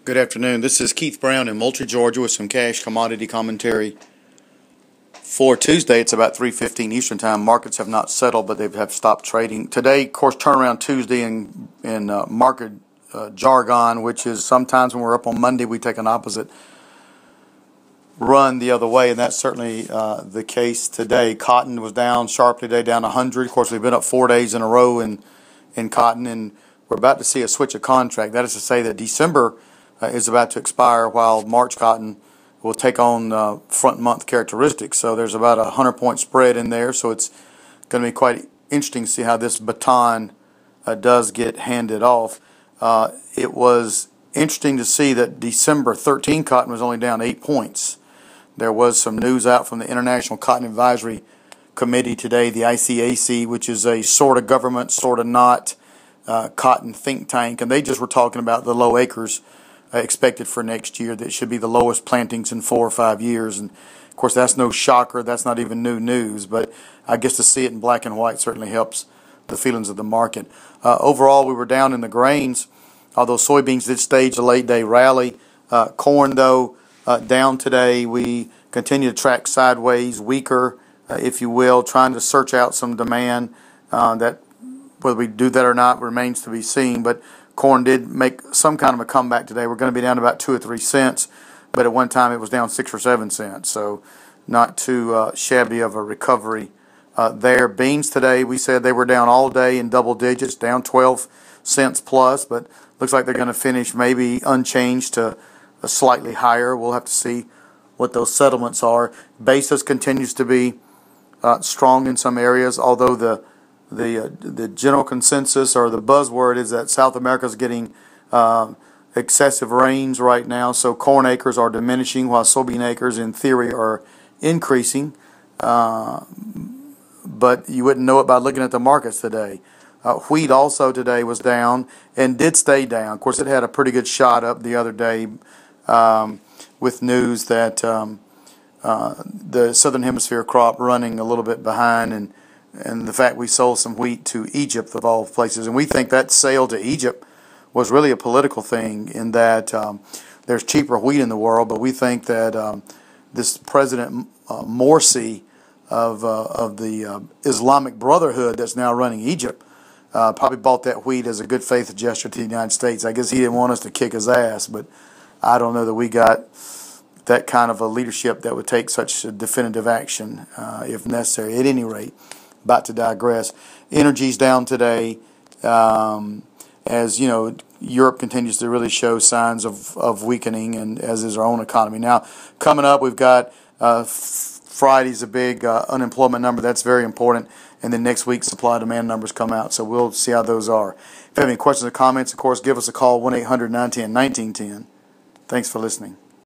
Good afternoon. This is Keith Brown in Moultrie, Georgia with some cash commodity commentary. For Tuesday, it's about 3:15 Eastern Time. Markets have not settled, but they have stopped trading. Today, of course, turnaround Tuesday in market jargon, which is sometimes when we're up on Monday, we take an opposite run the other way, and that's certainly the case today. Cotton was down sharply today, down 100. Of course, we've been up 4 days in a row in cotton, and we're about to see a switch of contract. That is to say that December is about to expire, while March cotton will take on front month characteristics. So there's about a 100-point spread in there. So it's going to be quite interesting to see how this baton does get handed off. It was interesting to see that December 13 cotton was only down 8 points. There was some news out from the International Cotton Advisory Committee today, the ICAC, which is a sort of government, sort of not cotton think tank, and they just were talking about the low acres expected for next year. That should be the lowest plantings in 4 or 5 years, and of course that's no shocker. That's not even new news, but I guess to see it in black and white certainly helps the feelings of the market. Overall, we were down in the grains, although soybeans did stage a late day rally. Corn, though, down today. We continue to track sideways, weaker, if you will, trying to search out some demand. That whether we do that or not remains to be seen, but corn did make some kind of a comeback today. We're going to be down about 2 or 3 cents, but at one time it was down 6 or 7 cents, so not too shabby of a recovery there. Beans today, we said they were down all day in double digits, down 12 cents plus, but looks like they're going to finish maybe unchanged to a slightly higher. We'll have to see what those settlements are. Basis continues to be strong in some areas, although the general consensus or the buzzword is that South America is getting excessive rains right now, so corn acres are diminishing while soybean acres in theory are increasing, but you wouldn't know it by looking at the markets today. Wheat also today was down and did stay down. Of course, it had a pretty good shot up the other day with news that the Southern Hemisphere crop running a little bit behind, and the fact we sold some wheat to Egypt of all places. And we think that sale to Egypt was really a political thing in that there's cheaper wheat in the world, but we think that this President Morsi of the Islamic Brotherhood that's now running Egypt probably bought that wheat as a good faith gesture to the United States. I guess he didn't want us to kick his ass, but I don't know that we got that kind of a leadership that would take such a definitive action if necessary. At any rate, about to digress. Energy's down today, as you know, Europe continues to really show signs of weakening, and as is our own economy. Now, coming up, we've got Friday's a big unemployment number. That's very important. And then next week, supply-demand numbers come out. So we'll see how those are. If you have any questions or comments, of course, give us a call, 1-800-910-1910. Thanks for listening.